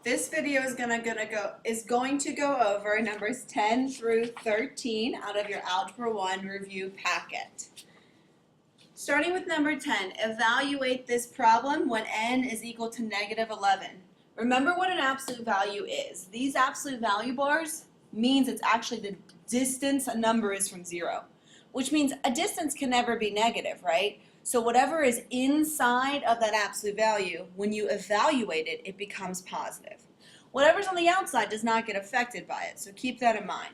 This video is going to go over numbers 10 through 13 out of your Algebra 1 review packet. Starting with number 10, evaluate this problem when n is equal to -11. Remember what an absolute value is. These absolute value bars means it's actually the distance a number is from 0, which means a distance can never be negative, right? So whatever is inside of that absolute value, when you evaluate it, it becomes positive. Whatever's on the outside does not get affected by it, so keep that in mind.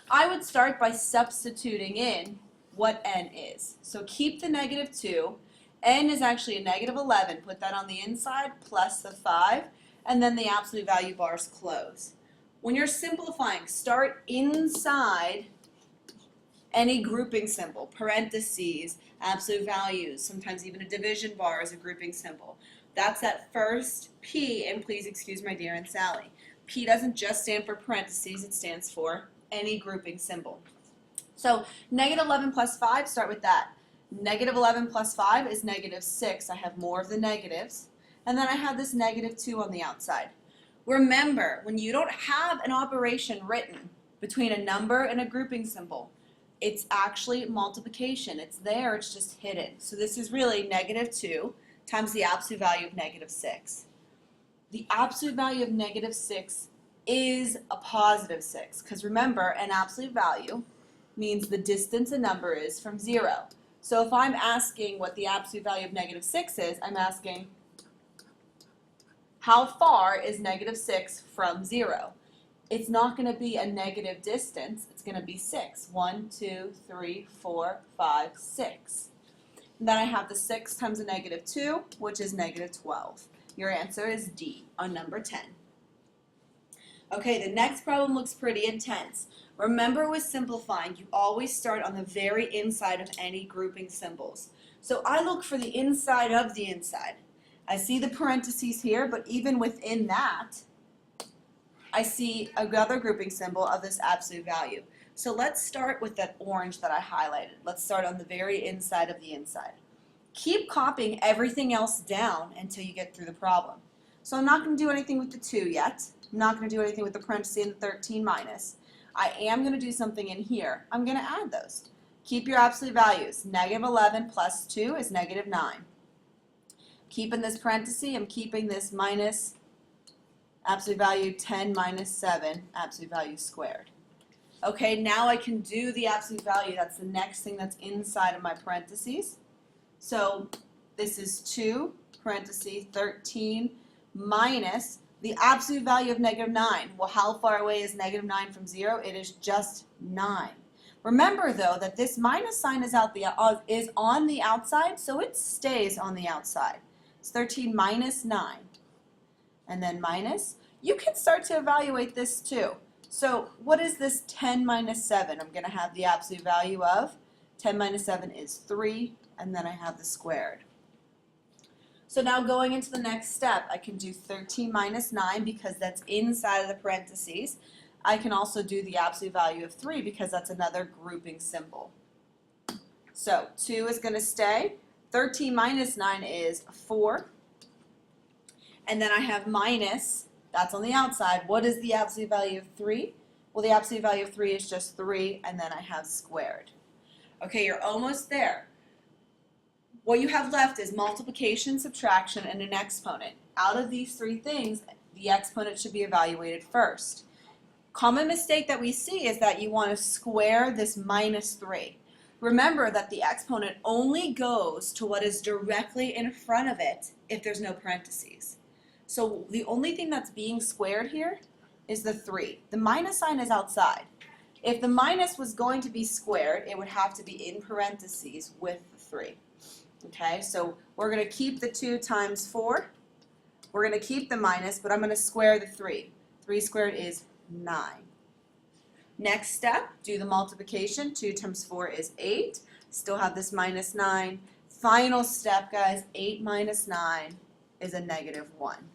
I would start by substituting in what n is. So keep the -2. N is actually a -11. Put that on the inside, plus the 5, and then the absolute value bars close. When you're simplifying, start inside any grouping symbol, parentheses, absolute values, sometimes even a division bar is a grouping symbol. That's that first P, and please excuse my dear Aunt Sally. P doesn't just stand for parentheses, it stands for any grouping symbol. So -11 plus 5, start with that. -11 plus 5 is -6. I have more of the negatives. And then I have this -2 on the outside. Remember, when you don't have an operation written between a number and a grouping symbol, it's actually multiplication. It's there, it's just hidden. So this is really -2 times the absolute value of -6. The absolute value of -6 is a +6, because remember, an absolute value means the distance a number is from 0. So if I'm asking what the absolute value of -6 is, I'm asking how far is -6 from 0? It's not going to be a negative distance, it's going to be 6. 1, 2, 3, 4, 5, 6. And then I have the 6 times a -2, which is -12. Your answer is D on number 10. Okay, the next problem looks pretty intense. Remember with simplifying, you always start on the very inside of any grouping symbols. So I look for the inside of the inside. I see the parentheses here, but even within that, I see another grouping symbol of this absolute value. So let's start with that orange that I highlighted. Let's start on the very inside of the inside. Keep copying everything else down until you get through the problem. So I'm not going to do anything with the 2 yet. I'm not going to do anything with the parentheses and the 13 minus. I am going to do something in here. I'm going to add those. Keep your absolute values. -11 plus 2 is -9. Keeping this parenthesis, I'm keeping this minus absolute value 10 minus 7, absolute value squared. Okay, now I can do the absolute value. That's the next thing that's inside of my parentheses. So this is 2, parentheses, 13 minus the absolute value of -9. Well, how far away is -9 from 0? It is just 9. Remember, though, that this minus sign is on the outside, so it stays on the outside. It's 13 minus 9. And then minus. You can start to evaluate this, too. So what is this 10 minus 7? I'm going to have the absolute value of 10 minus 7 is 3, and then I have the squared. So now going into the next step, I can do 13 minus 9 because that's inside of the parentheses. I can also do the absolute value of 3 because that's another grouping symbol. So 2 is going to stay. 13 minus 9 is 4. And then I have minus, that's on the outside. What is the absolute value of 3? Well, the absolute value of 3 is just 3, and then I have squared. Okay, you're almost there. What you have left is multiplication, subtraction, and an exponent. Out of these 3 things, the exponent should be evaluated first. Common mistake that we see is that you want to square this -3. Remember that the exponent only goes to what is directly in front of it if there's no parentheses. So the only thing that's being squared here is the 3. The minus sign is outside. If the minus was going to be squared, it would have to be in parentheses with the 3. Okay, so we're going to keep the 2 times 4. We're going to keep the minus, but I'm going to square the 3. 3 squared is 9. Next step, do the multiplication. 2 times 4 is 8. Still have this minus 9. Final step, guys, 8 minus 9 is a -1.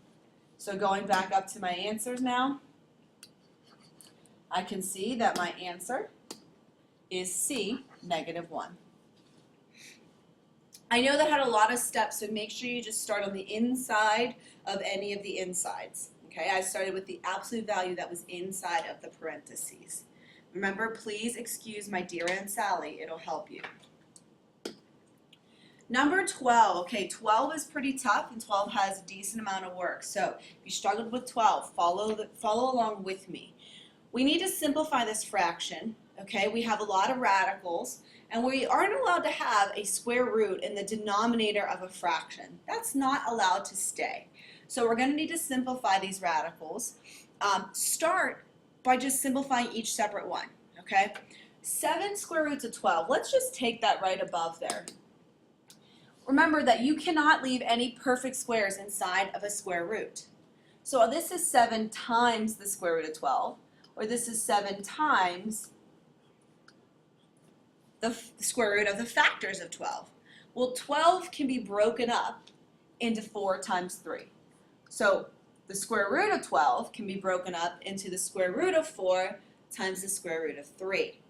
So going back up to my answers now, I can see that my answer is C, -1. I know that had a lot of steps, so make sure you just start on the inside of any of the insides. Okay, I started with the absolute value that was inside of the parentheses. Remember, please excuse my dear Aunt Sally, it'll help you. Number 12, okay, 12 is pretty tough and 12 has a decent amount of work. So if you struggled with 12, follow along with me. We need to simplify this fraction, okay? We have a lot of radicals and we aren't allowed to have a square root in the denominator of a fraction. That's not allowed to stay. So we're going to need to simplify these radicals. Start by just simplifying each separate one, okay? 7 square roots of 12, let's just take that right above there. Remember that you cannot leave any perfect squares inside of a square root. So this is 7 times the square root of 12, or this is 7 times the square root of the factors of 12. Well, 12 can be broken up into 4 times 3. So the square root of 12 can be broken up into the square root of 4 times the square root of 3.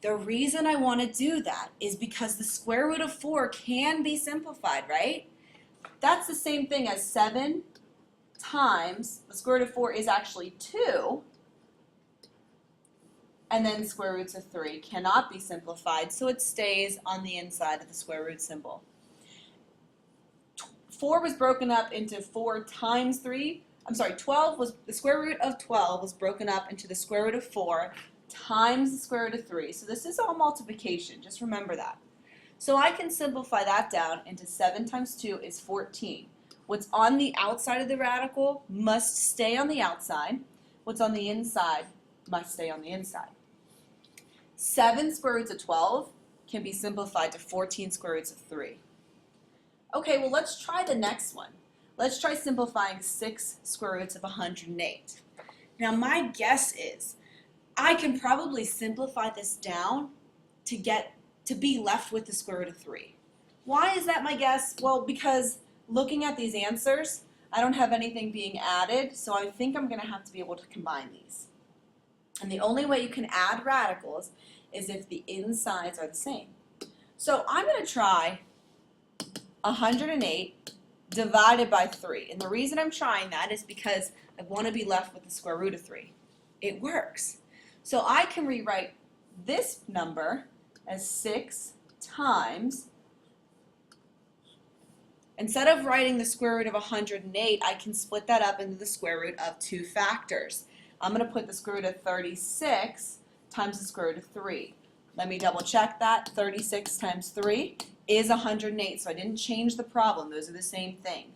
The reason I want to do that is because the square root of 4 can be simplified, right? That's the same thing as 7 times, the square root of 4 is actually 2, and then square roots of 3 cannot be simplified, so it stays on the inside of the square root symbol. 4 was broken up into 4 times 3. I'm sorry, 12 was, the square root of 12 was broken up into the square root of 4 times the square root of 3. So this is all multiplication, just remember that. So I can simplify that down into 7 times 2 is 14. What's on the outside of the radical must stay on the outside. What's on the inside must stay on the inside. 7 square roots of 12 can be simplified to 14 square roots of 3. Okay, well let's try the next one. Let's try simplifying 6 square roots of 108. Now my guess is I can probably simplify this down to be left with the square root of 3. Why is that my guess? Well, because looking at these answers, I don't have anything being added, so I think I'm going to have to be able to combine these. And the only way you can add radicals is if the insides are the same. So I'm going to try 108 divided by 3. And the reason I'm trying that is because I want to be left with the square root of 3. It works. So I can rewrite this number as 6 times, instead of writing the square root of 108, I can split that up into the square root of 2 factors. I'm going to put the square root of 36 times the square root of 3. Let me double check that. 36 times 3 is 108, so I didn't change the problem. Those are the same thing.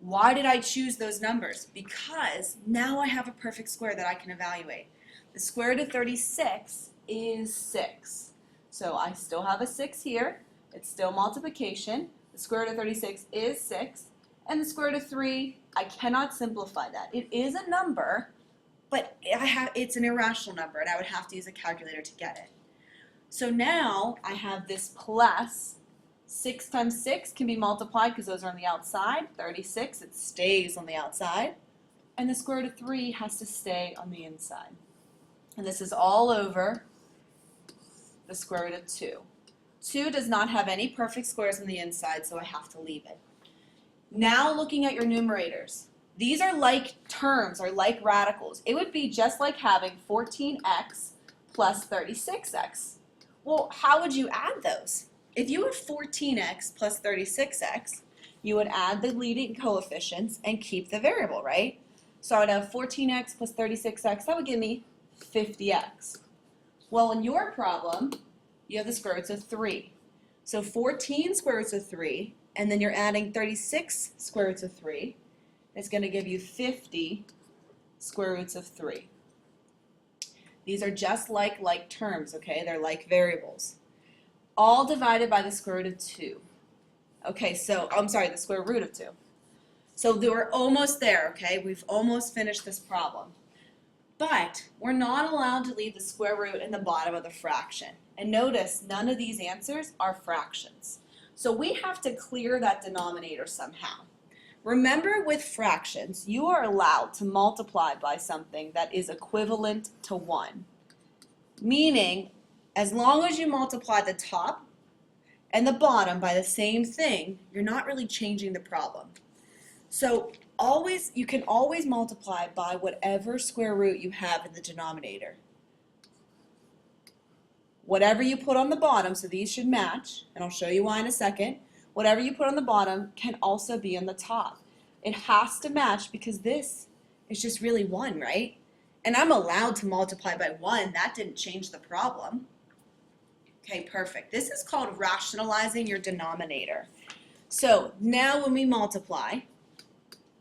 Why did I choose those numbers? Because now I have a perfect square that I can evaluate. The square root of 36 is 6. So I still have a 6 here. It's still multiplication. The square root of 36 is 6. And the square root of 3, I cannot simplify that. It is a number, but it's an irrational number, and I would have to use a calculator to get it. So now I have this plus 6 times 6 can be multiplied because those are on the outside. 36, it stays on the outside. And the square root of 3 has to stay on the inside. And this is all over the square root of 2. 2 does not have any perfect squares on the inside, so I have to leave it. Now looking at your numerators. These are like terms, or like radicals. It would be just like having 14x plus 36x. Well, how would you add those? If you have 14x plus 36x, you would add the leading coefficients and keep the variable, right? So I would have 14x plus 36x, that would give me 50x. Well, in your problem, you have the square roots of 3. So 14 square roots of 3, and then you're adding 36 square roots of 3. It's going to give you 50 square roots of 3. These are just like terms, okay? They're like variables. All divided by the square root of 2. Okay, so, I'm sorry, the square root of 2. So we're almost there, okay? We've almost finished this problem. But we're not allowed to leave the square root in the bottom of the fraction. And notice, none of these answers are fractions. So we have to clear that denominator somehow. Remember, with fractions, you are allowed to multiply by something that is equivalent to 1. Meaning, as long as you multiply the top and the bottom by the same thing, you're not really changing the problem. So you can always multiply by whatever square root you have in the denominator. Whatever you put on the bottom, so these should match, and I'll show you why in a second, whatever you put on the bottom can also be on the top. It has to match because this is just really 1, right? And I'm allowed to multiply by 1. That didn't change the problem. Okay, perfect. This is called rationalizing your denominator. So now when we multiply,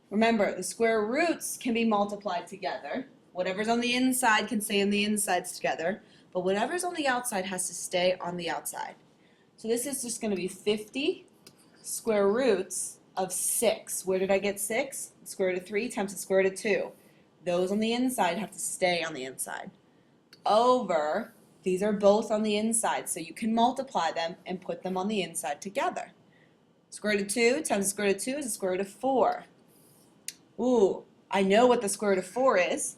remember the square roots can be multiplied together. Whatever's on the inside can stay on the insides together, but whatever's on the outside has to stay on the outside. So this is just going to be 50 square roots of 6. Where did I get 6? The square root of 3 times the square root of 2. Those on the inside have to stay on the inside. Over, these are both on the inside, so you can multiply them and put them on the inside together. Square root of 2 times the square root of 2 is the square root of 4. Ooh, I know what the square root of 4 is.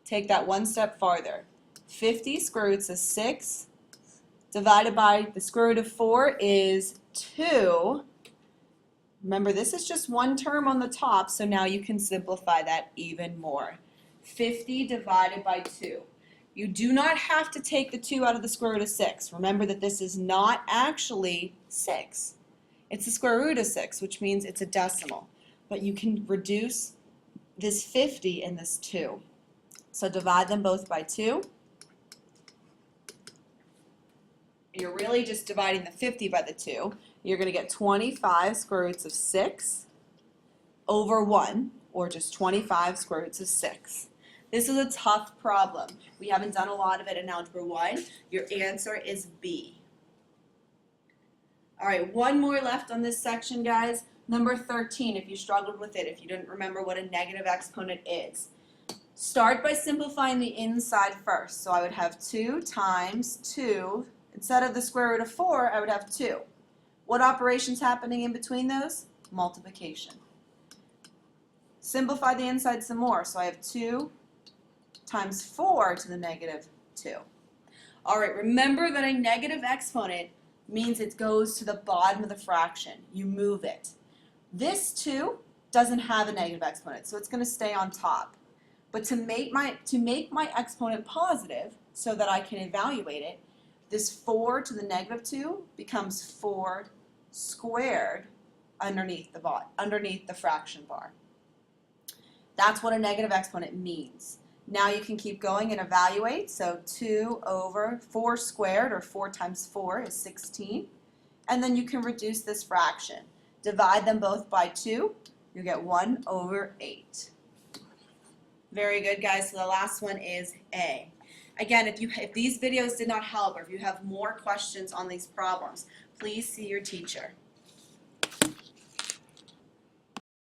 Take that one step farther. 50 square roots of 6 divided by the square root of 4 is 2. Remember, this is just one term on the top, so now you can simplify that even more. 50 divided by 2. You do not have to take the 2 out of the square root of 6. Remember that this is not actually 6. It's the square root of 6, which means it's a decimal. But you can reduce this 50 and this 2. So divide them both by 2. You're really just dividing the 50 by the 2. You're going to get 25 square roots of 6 over 1, or just 25 square roots of 6. This is a tough problem. We haven't done a lot of it in Algebra 1. Your answer is B. All right, one more left on this section, guys. Number 13, if you struggled with it, if you didn't remember what a negative exponent is. Start by simplifying the inside first. So I would have 2 times 2. Instead of the square root of 4, I would have 2. What operation's happening in between those? Multiplication. Simplify the inside some more. So I have 2 times 4 to the negative 2. All right, remember that a negative exponent means it goes to the bottom of the fraction. You move it. This 2 doesn't have a negative exponent, so it's going to stay on top. But to make my exponent positive so that I can evaluate it, this 4 to the negative 2 becomes 4 squared underneath the fraction bar. That's what a negative exponent means. Now you can keep going and evaluate. So 2 over 4 squared, or 4 times 4 is 16. And then you can reduce this fraction. Divide them both by 2. You get 1 over 8. Very good, guys. So the last one is A. Again, if these videos did not help, or if you have more questions on these problems, please see your teacher.